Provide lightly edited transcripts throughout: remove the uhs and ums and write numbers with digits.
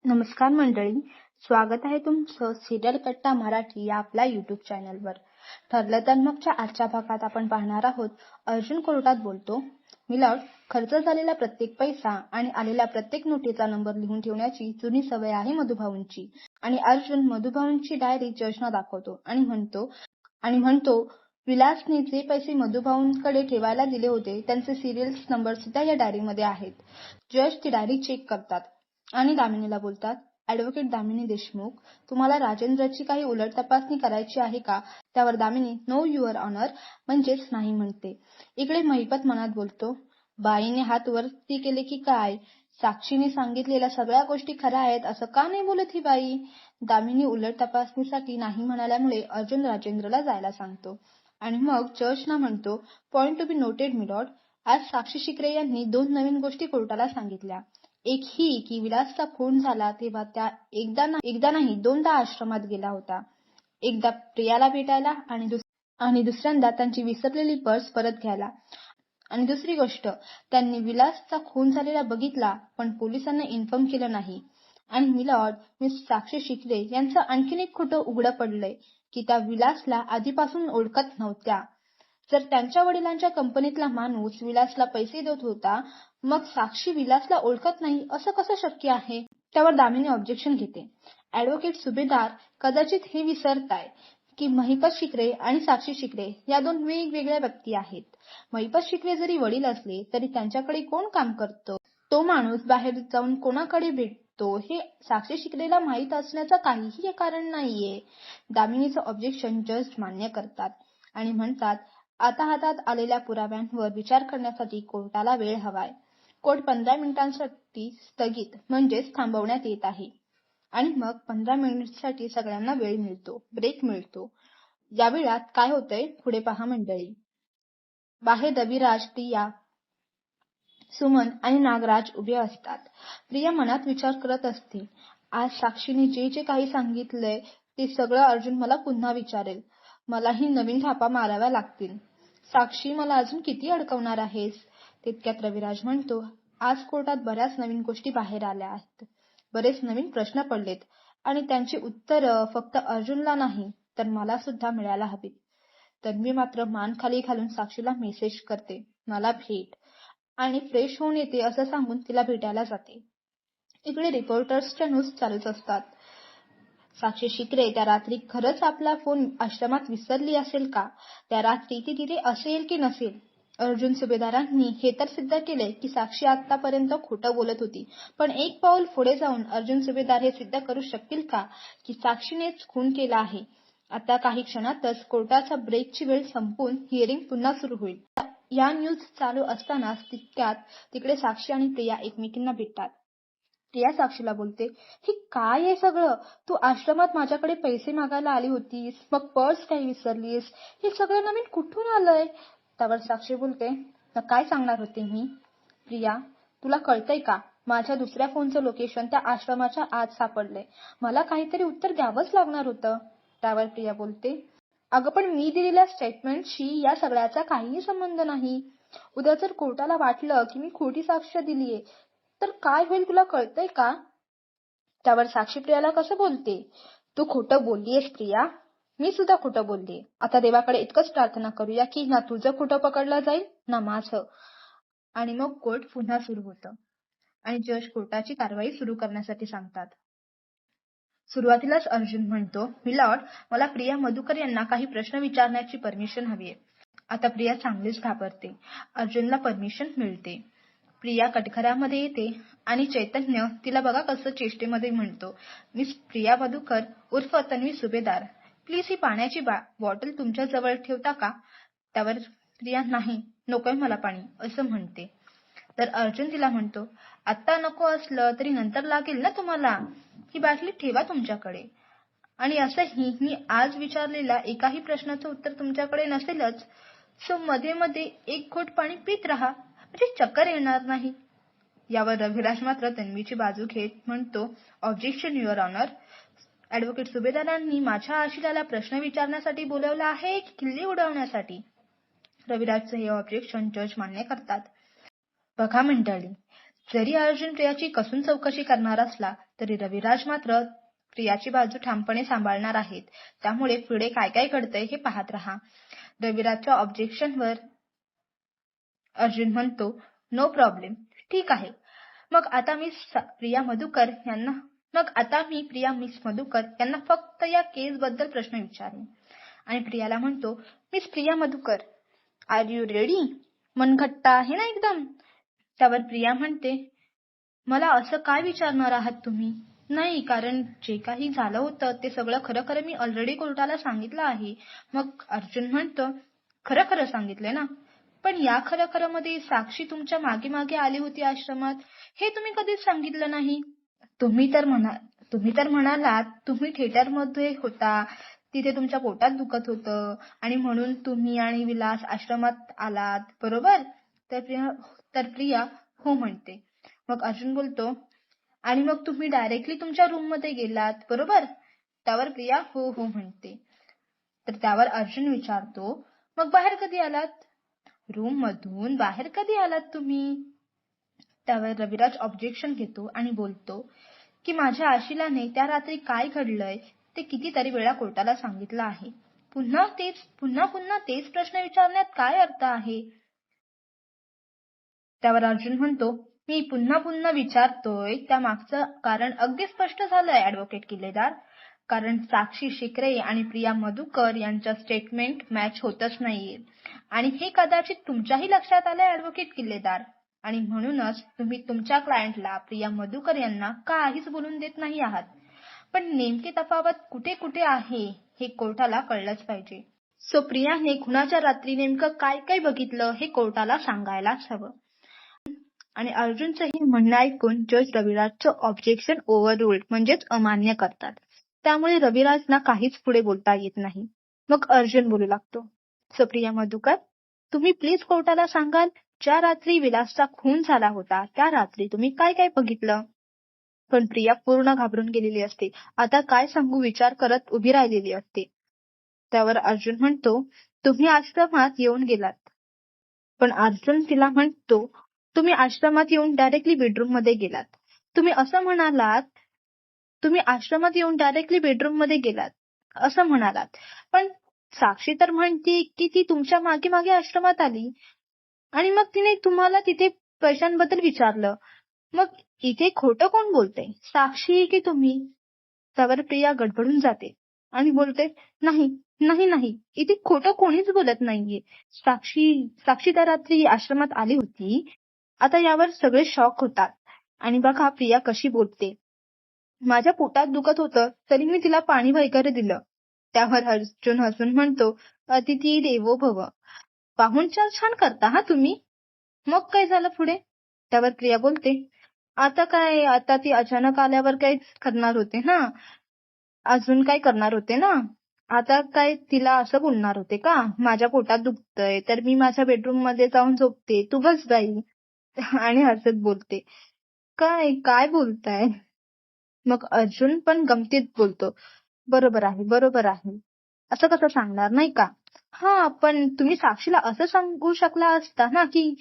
नमस्कार मंडळी, स्वागत आहे तुमचं सिरियल कट्टा मराठी या आपल्या युट्यूब चॅनलवर. ठरलं तर मगच्या आजच्या भागात आपण पाहणार आहोत. अर्जुन कोर्टात बोलतो. मिलॉर्ड, खर्च झालेला प्रत्येक पैसा आणि आलेल्या प्रत्येक नोटीचा नंबर लिहून ठेवण्याची जुनी सवय आहे मधुभाऊंची. आणि अर्जुन मधुभाऊंची डायरी जजना दाखवतो आणि म्हणतो विलासने जे पैसे मधुभाऊंकडे ठेवायला दिले होते त्यांचे सिरियल्स नंबर सुद्धा या डायरीमध्ये आहेत. जज ती डायरी चेक करतात आणि दामिनीला बोलतात, ॲडव्होकेट दामिनी देशमुख, तुम्हाला राजेंद्रची काही उलट तपासणी करायची आहे का? त्यावर दामिनी नो युअर ऑनर म्हणजेच नाही म्हणते. इकडे महिपत मनात बोलतो, बाईने हात वरती केले की काय? साक्षीने सांगितलेल्या सगळ्या गोष्टी खऱ्या आहेत असं का नाही बोलत ही बाई? दामिनी उलट तपासणीसाठी नाही म्हणाल्यामुळे अर्जुन राजेंद्रला जायला सांगतो आणि मग जजना म्हणतो, point to be noted milord, आज साक्षी शिकरे यांनी 2 नवीन गोष्टी कोर्टाला सांगितल्या. एक ही की विलासचा खून झाला तेव्हा त्या एकदा नाही 2दा आश्रमात गेला होता. एकदा प्रियाला भेटायला आणि दुसऱ्यांदा त्यांची विसरलेली पर्स परत घ्यायला. आणि दुसरी गोष्ट, त्यांनी विलासचा खून झालेला बघितला पण पोलिसांना इन्फॉर्म केलं नाही. आणि मिलॉर्ड, मिस साक्षी शिकरे यांचं आणखीन एक खोटं उघडं पडलंय की त्या विलासला आधीपासून ओळखत नव्हत्या. जर त्यांच्या वडिलांच्या कंपनीतला माणूस विलासला पैसे देत होता, मग साक्षी विलासला ओळखत नाही असं कसं शक्य आहे? त्यावर दामिनी ऑब्जेक्शन घेते. ॲडव्होकेट सुभेदार, कदाचित हे विसरताय की महिपत शिकरे आणि साक्षी शिकरे या 2 वेगवेगळ्या व्यक्ती आहेत. महिपत शिकरे जरी वडील असले तरी त्यांच्याकडे कोण काम करतं, तो माणूस बाहेर जाऊन कोणाकडे भेटतो हे साक्षी शिकरेला माहीत असण्याचं काहीही कारण नाहीये. दामिनीचं ऑब्जेक्शन जज मान्य करतात आणि म्हणतात, आता हातात आलेल्या पुराव्यांवर विचार करण्यासाठी कोर्टाला वेळ हवाय. कोर्ट 15 मिनिटांसाठी स्थगित म्हणजेच थांबवण्यात येत आहे. आणि मग 15 मिनिटांसाठी सगळ्यांना ब्रेक मिळतो. या वेळात काय होतंय पुढे पहा मंडळी. बाहेर रविराज, प्रिया, सुमन आणि नागराज उभे असतात. प्रिया मनात विचार करत असते, आज साक्षीने जे काही सांगितलंय ते सगळं अर्जुन मला पुन्हा विचारेल. मलाही नवीन थापा माराव्या लागतील. साक्षी, मला अजून किती अडकवणार आहेस? तितक्यात रविराज म्हणतो, आज कोर्टात बऱ्याच नवीन गोष्टी बाहेर आल्या आहेत. बरेच नवीन प्रश्न पडलेत आणि त्यांची उत्तरं फक्त अर्जुनला नाही तर मला सुद्धा मिळायला हवीत. तर मी मात्र मान खाली घालून साक्षीला मेसेज करते, मला भेट, आणि फ्रेश होऊन येते असं सांगून तिला भेटायला जाते. इकडे रिपोर्टर्सच्या न्यूज चालूच असतात. साक्षी शिकरे त्या रात्री खरंच आपला फोन आश्रमात विसरली असेल का? त्या रात्री ती तिथे असेल की नसेल? अर्जुन सुभेदारांनी हे तर सिद्ध केले की साक्षी आतापर्यंत खोटं बोलत होती, पण एक पाऊल पुढे जाऊन अर्जुन सुभेदार हे सिद्ध करू शकतील का की साक्षीनेच खून केला आहे? आता काही क्षणातच कोर्टाचा ब्रेकची वेळ संपून हिअरिंग पुन्हा सुरू होईल. या न्यूज चालू असतानाच तितक्यात तिकडे साक्षी आणि प्रिया एकमेकींना भेटतात. प्रिया साक्षीला बोलते, हे काय आहे सगळं? तू आश्रमात माझ्याकडे पैसे मागायला आली होतीस, मग पर्स काही विसरलीस, हे सगळं नवीन कुठून आलंय? त्यावर साक्षी बोलते, तर काय सांगणार होते मी? प्रिया, तुला कळतंय का? माझ्या दुसऱ्या फोनचं लोकेशन त्या आश्रमाच्या आत सापडलंय. मला काहीतरी उत्तर द्यावंच लागणार होतं. त्यावर प्रिया बोलते, अगं पण मी दिलेल्या स्टेटमेंटशी या सगळ्याचा काहीही संबंध नाही. उद्या जर कोर्टाला वाटलं की मी खोटी साक्ष दिलीये तर काय होईल तुला कळतंय का? त्यावर साक्षी प्रियाला कसं बोलते, तू खोटं बोललीयस प्रिया, मी सुद्धा खोटं बोलले. आता देवाकडे इतकंच प्रार्थना करूया की ना तुझं खोटं पकडलं जाईल ना माझं. आणि मग कोर्ट पुन्हा सुरू होतं आणि जज कोर्टाची कारवाई सुरू करण्यासाठी सांगतात. सुरुवातीलाच अर्जुन म्हणतो, मिलॉर्ड, मला प्रिया मधुकर यांना काही प्रश्न विचारण्याची परमिशन हवीये. आता प्रिया चांगलीच घाबरते. अर्जुनला परमिशन मिळते. प्रिया कटघऱ्यामध्ये येते आणि चैतन्य तिला बघा कसं चेष्टेमध्ये म्हणतो, मिस प्रिया मधुकर उर्फ तन्वी सुभेदार, प्लीज ही पाण्याची बॉटल तुमच्या जवळ ठेवता का? त्यावर प्रिया नाही, नकोय मला पाणी असं म्हणते. तर अर्जुन तिला म्हणतो, आत्ता नको असलं तरी नंतर लागेल ना तुम्हाला, ही बाटली ठेवा तुमच्याकडे. आणि असंही मी आज विचारलेल्या एकाही प्रश्नाचं उत्तर तुमच्याकडे नसेलच, सो मध्ये मध्ये एक घोट पाणी पित राहा, म्हणजे चक्कर येणार नाही. यावर रविराज मात्र तन्वीची बाजू घेत म्हणतो, ऑब्जेक्शन युअर ऑनर, ॲडव्होकेट सुभेदारांनी माझ्या आशिलाला प्रश्न विचारण्यासाठी बोलवलं आहे की किल्ली उडवण्यासाठी? रविराजचं हे ऑब्जेक्शन जज मान्य करतात. बघा मंडळी, जरी अर्जुन प्रियाची कसून चौकशी करणार असला तरी रविराज मात्र प्रियाची बाजू ठामपणे सांभाळणार आहेत. त्यामुळे पुढे काय काय घडतंय हे पाहत राहा. रविराजच्या ऑब्जेक्शनवर अर्जुन म्हणतो, नो प्रॉब्लेम, ठीक आहे. मग आता मी प्रिया मिस मधुकर यांना फक्त या केस बद्दल प्रश्न विचारेन. आणि प्रियाला म्हणतो, Miss Priya Madhukar, are you ready? मनगट्टा आहे ना एकदम? त्यावर प्रिया म्हणते, मला असं काय विचारणार आहात तुम्ही? नाही, कारण जे काही झालं होतं ते सगळं खरं खरं मी ऑलरेडी कोर्टाला सांगितलं आहे. मग अर्जुन म्हणतो, खरं खरं सांगितलंय ना? पण या खरं खरं मध्ये साक्षी तुमच्या मागे मागे आली होती आश्रमात, हे तुम्ही कधीच सांगितलं नाही. तुम्ही तर म्हणालात तुम्ही थिएटरमध्ये होता, तिथे तुमच्या पोटात दुखत होतं आणि म्हणून तुम्ही आणि विलास आश्रमात आलात, बरोबर? तर प्रिया हो म्हणते. मग अर्जुन बोलतो, आणि मग तुम्ही डायरेक्टली तुमच्या रूम मध्ये गेलात, बरोबर? त्यावर प्रिया हो हो म्हणते. तर त्यावर अर्जुन विचारतो, मग बाहेर कधी आलात? रूम मधून बाहेर कधी आलात तुम्ही? त्यावर रविराज ऑब्जेक्शन घेतो आणि बोलतो की माझ्या आशिलाने त्या रात्री काय घडलंय ते कितीतरी वेळा कोर्टाला सांगितलं आहे. पुन्हा तेच प्रश्न विचारण्यात काय अर्थ आहे? त्यावर अर्जुन म्हणतो, मी पुन्हा विचारतोय त्या मागचं कारण अगदी स्पष्ट झालंय ऍडव्होकेट किल्लेदार. कारण साक्षी शिकरे आणि प्रिया मधुकर यांच्या स्टेटमेंट मॅच होतच नाहीये आणि हे कदाचित तुमच्याही लक्षात आलंय ऍडव्होकेट किल्लेदार. आणि म्हणूनच तुम्ही तुमच्या क्लायंटला प्रिया मधुकर यांना काहीच बोलून देत नाही आहात. पण नेमकी तफावत कुठे आहे हे कोर्टाला कळलंच पाहिजे. सो प्रियाने खुनाच्या रात्री नेमकं काय काय बघितलं हे कोर्टाला सांगायलाच हवं. आणि अर्जुनचं हे म्हणणं ऐकून जज रविराजचं ऑब्जेक्शन ओव्हररूल्ड म्हणजेच अमान्य करतात. त्यामुळे रविराजना काहीच पुढे बोलता येत नाही. मग अर्जुन बोलू लागतो, सो प्रिया मधुकर, तुम्ही प्लीज कोर्टाला सांगाल, ज्या रात्री विलासचा खून झाला होता त्या रात्री तुम्ही काय काय बघितलं? पण प्रिया पूर्ण घाबरून गेलेली असते. आता काय सांगू विचार करत उभी राहिलेली असते. त्यावर अर्जुन म्हणतो, तुम्ही आश्रमात येऊन गेलात. पण अर्जुन तिला म्हणतो, तुम्ही आश्रमात येऊन डायरेक्टली बेडरूम मध्ये गेलात. तुम्ही आश्रमात येऊन डायरेक्टली बेडरूम मध्ये गेलात असं म्हणालात. पण साक्षी तर म्हणते की ती तुमच्या मागे मागे आश्रमात आली आणि मग तिने तुम्हाला तिथे पैशांबद्दल विचारलं. मग इथे खोटं कोण बोलते, साक्षी की तुम्ही? त्यावर प्रिया गडबडून जाते आणि बोलते, नाही, इथे खोटं कोणीच बोलत नाहीये. साक्षी त्या रात्री आश्रमात आली होती. आता यावर सगळे शॉक होतात आणि बघा प्रिया कशी बोलते. माझ्या पोटात दुखत होतं तरी मी तिला पाणी वगैरे दिलं. त्यावर अर्जुन हसून म्हणतो, अतिथी देवो भव, पाहुणचार छान करता हा तुम्ही. मग काय झालं पुढे? त्यावर प्रिया बोलते, आता ती अचानक आल्यावर काय करणार होते ना, अजून काय करणार होते ना, आता काय तिला असं बोलणार होते का, माझ्या पोटात दुखतंय तर मी माझ्या बेडरूम मध्ये जाऊन झोपते, तू बस बाई. आणि हसत बोलते, काय बोलताय? मग अर्जुन पण गमतीत बोलतो, बरोबर आहे, असं कसं सांगणार नाही का? हा, पण तुम्ही साक्षीला असं सांगू शकला असता ना की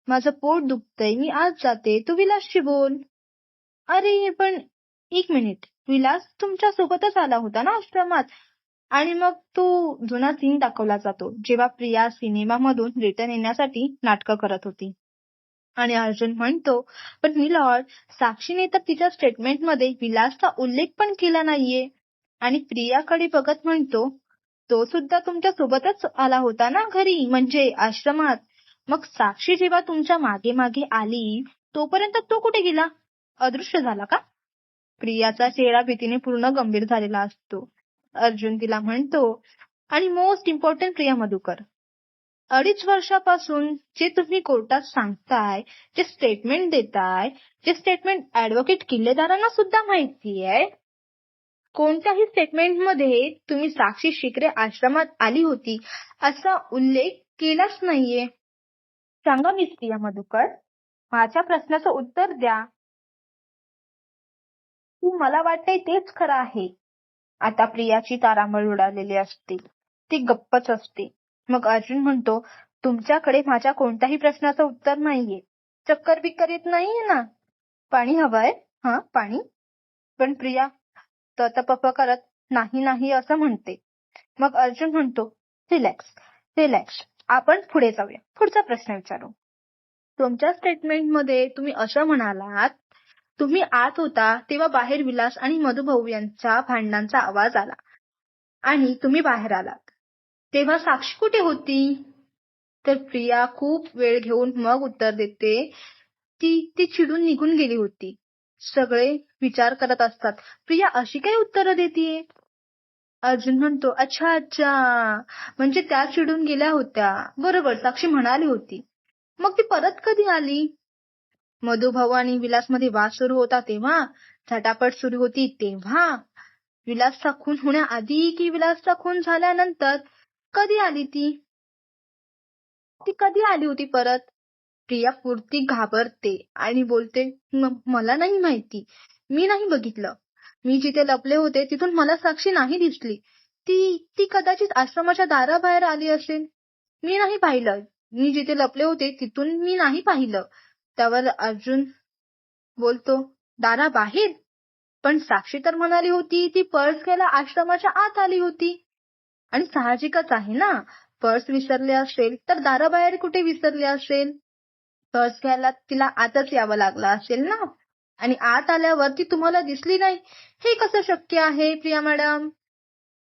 माझं पोट दुखतंय, मी आज जाते, तू विलासशी बोल. अरे पण एक मिनिट, विलास तुमच्या सोबतच आला होता ना आश्रमात? आणि मग तो जुना सीन दाखवला जातो जेव्हा प्रिया सिनेमामधून रिटर्न येण्यासाठी नाटकं करत होती. आणि अर्जुन म्हणतो, पण मिलॉर्ड, साक्षीने तर तिच्या स्टेटमेंटमध्ये विलासचा उल्लेख पण केला नाहीये. आणि प्रियाकडे बघत म्हणतो, तो सुद्धा तुमच्या सोबतच आला होता ना घरी, म्हणजे आश्रमात. मग साक्षी जेव्हा तुमच्या मागे मागे आली तोपर्यंत तो कुठे गेला? अदृश्य झाला का? प्रियाचा चेहरा भीतीने पूर्ण गंभीर झालेला असतो. अर्जुन तिला म्हणतो, आणि मोस्ट इम्पॉर्टंट प्रिया मधुकर, 2.5 वर्षापासून जे तुम्ही कोर्टात सांगताय, जे स्टेटमेंट देताय, जे स्टेटमेंट ऍडव्होकेट किल्लेदारांना सुद्धा माहिती आहे, कोणत्याही स्टेटमेंटमध्ये तुम्ही साक्षी शिकरे आश्रमात आली होती असा उल्लेख केलाच नाहीये. सांगा मिस प्रिया मधुकर, माझ्या प्रश्नाचं उत्तर द्या. मला वाटतंय तेच खरं आहे. आता प्रियाची तारांबळ उडालेली असते, ती गप्पच असते. मग अर्जुन म्हणतो, तुमच्याकडे माझ्या कोणत्याही प्रश्नाचं उत्तर नाहीये, चक्कर बिक्कर येत नाहीये ना? पाणी हवंय? हा, पाणी? पण प्रिया तपप करत नाही नाही असं म्हणते. मग अर्जुन म्हणतो, रिलॅक्स रिलॅक्स, आपण पुढे जाऊया, पुढचा प्रश्न विचारू. तुमच्या स्टेटमेंटमध्ये तुम्ही असं म्हणालात, तुम्ही आत होता तेव्हा बाहेर विलास आणि मधुभाऊ यांच्या भांडणांचा आवाज आला आणि तुम्ही बाहेर आलात. तेव्हा साक्षी कुठे होती? तर प्रिया खूप वेळ घेऊन मग उत्तर देते, ती चिडून निघून गेली होती. सगळे विचार करत असतात, प्रिया अशी काय उत्तरं देतीये? अर्जुन म्हणतो, अच्छा अच्छा, म्हणजे त्या चिडून गेल्या होत्या. बरोबर, साक्षी म्हणाली होती. मग ती परत कधी आली? मधुभाऊ आणि विलासमध्ये वाद सुरू होता तेव्हा? झटापट सुरू होती तेव्हा? विलासचा खून होण्याआधी की विलासचा खून झाल्यानंतर? कधी आली ती? ती कधी आली होती परत? प्रिया पुरती घाबरते आणि बोलते, मला नाही माहिती, मी नाही बघितलं. मी जिथे लपले होते तिथून मला साक्षी नाही दिसली. ती कदाचित आश्रमाच्या दाराबाहेर आली असेल. मी नाही पाहिलं. मी जिथे लपले होते तिथून मी नाही पाहिलं. त्यावर अर्जुन बोलतो, दाराबाहेर? पण साक्षी तर म्हणाली होती ती पर्स घ्यायला आश्रमाच्या आत आली होती. आणि साहजिकच आहे ना, पर्स विसरले असेल तर दाराबाहेर कुठे विसरले असेल? पर्स घ्यायला तिला आतच यावं लागलं असेल ना. आणि आत आल्यावर ती तुम्हाला दिसली नाही, हे कसं शक्य आहे प्रिया मॅडम?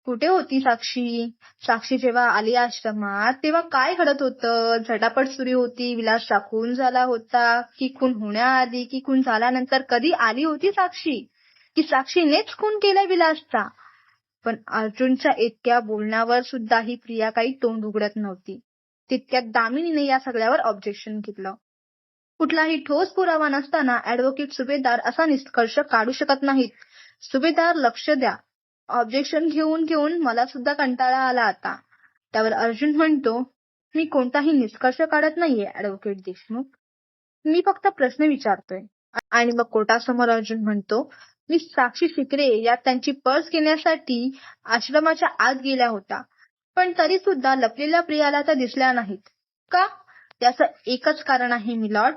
कुठे होती साक्षी? साक्षी जेव्हा आली आश्रमात तेव्हा काय घडत होतं? झटापट सुरू होती, विलासचा खून झाला होता, की खून होण्याआधी की खून झाल्यानंतर कधी आली होती साक्षी? की साक्षीनेच खून केलाय विलासचा? पण अर्जुनच्या इतक्या बोलण्यावर सुद्धा ही प्रिया काही तोंड उघडत नव्हती. तितक्यात दामिनीने या सगळ्यावर ऑब्जेक्शन घेतलं. कुठलाही ठोस पुरावा नसताना ऍडव्होकेट सुभेदार असा निष्कर्ष काढू शकत नाहीत. सुभेदार, लक्ष द्या. ऑब्जेक्शन घेऊन घेऊन मला सुद्धा कंटाळा आला आता. त्यावर अर्जुन म्हणतो, मी कोणताही निष्कर्ष काढत नाहीये ऍडव्होकेट देशमुख, मी फक्त प्रश्न विचारतोय. आणि मग कोर्टासमोर अर्जुन म्हणतो, मी साक्षी शिकरे या त्यांची पर्स घेण्यासाठी आश्रमाच्या आत गेल्या होत्या, पण तरी सुद्धा लपलेल्या प्रियाला त्या दिसल्या नाहीत. का? त्याचं एकच कारण आहे मिलॉर्ड.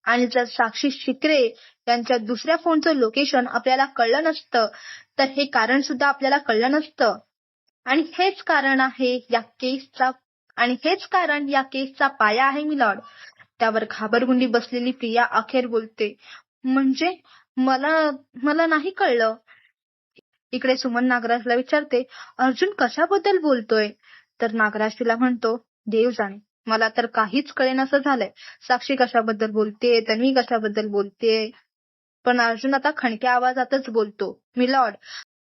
आणि जर साक्षी शिकरे यांच्या दुसऱ्या फोनचं लोकेशन आपल्याला कळलं नसतं तर हे कारण सुद्धा आपल्याला कळलं नसतं. आणि हेच कारण या केसचा पाया आहे मिलॉर्ड. त्यावर घाबरगुंडी बसलेली प्रिया अखेर बोलते, म्हणजे मला नाही कळलं. इकडे सुमन नागराजला विचारते, अर्जुन कशाबद्दल बोलतोय? तर नागराज तिला म्हणतो, देव जाणे, मला तर काहीच कळेनासं झालंय. साक्षी कशाबद्दल बोलते, तन्वी कशाबद्दल बोलते. पण अर्जुन आता खणक्या आवाजातच बोलतो, मिलॉर्ड,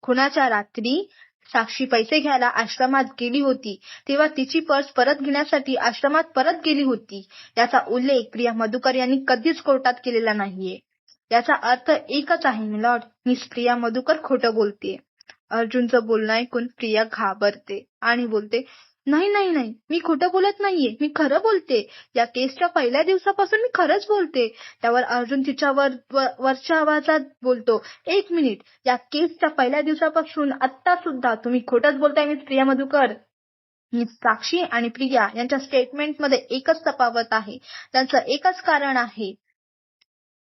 खुनाच्या रात्री साक्षी पैसे घ्यायला आश्रमात गेली होती तेव्हा तिची पर्स परत घेण्यासाठी आश्रमात परत गेली होती. याचा उल्लेख प्रिया मधुकर यांनी कधीच कोर्टात केलेला नाहीये. याचा अर्थ एकच आहे मिलॉर्ड, मिस प्रिया मधुकर खोटं बोलतेय. अर्जुनचं बोलणं ऐकून प्रिया घाबरते आणि बोलते, नाही नाही नाही, मी खोटं बोलत नाहीये, मी खरं बोलते. या केसच्या पहिल्या दिवसापासून मी खरंच बोलते. त्यावर अर्जुन तिच्यावर वरच्या आवाजात बोलतो, एक मिनिट, या केसच्या पहिल्या दिवसापासून आता सुद्धा तुम्ही खोटंच बोलताय मिस प्रिया मधुकर. साक्षी आणि प्रिया यांच्या स्टेटमेंटमध्ये एकच तफावत आहे, त्यांचं एकच कारण आहे.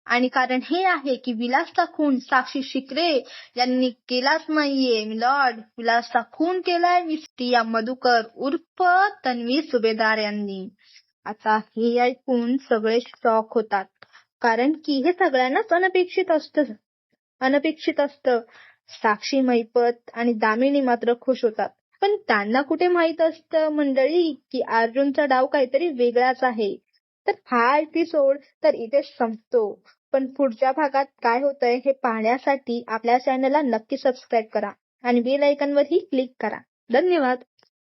आणि कारण हे आहे की विलासचा खून साक्षी शिकरे यांनी केलाच नाहीये मिलॉर्ड. विलासचा खून केलाय मिस प्रिया मधुकर उर्फ तन्वी सुभेदार यांनी. आता हे ऐकून सगळे शॉक होतात, कारण की हे सगळ्यांनाच अनपेक्षित असतं. साक्षी, महिपत आणि दामिनी मात्र खुश होतात. पण त्यांना कुठे माहित असतं मंडळी की अर्जुनचा डाव काहीतरी वेगळाच आहे. तर हा एपिसोड तर इथेच संपतो. पण पुढच्या भागात काय होतंय हे पाहण्यासाठी आपल्या चॅनलला नक्की सबस्क्राईब करा आणि बेल आयकॉनवरही क्लिक करा. धन्यवाद.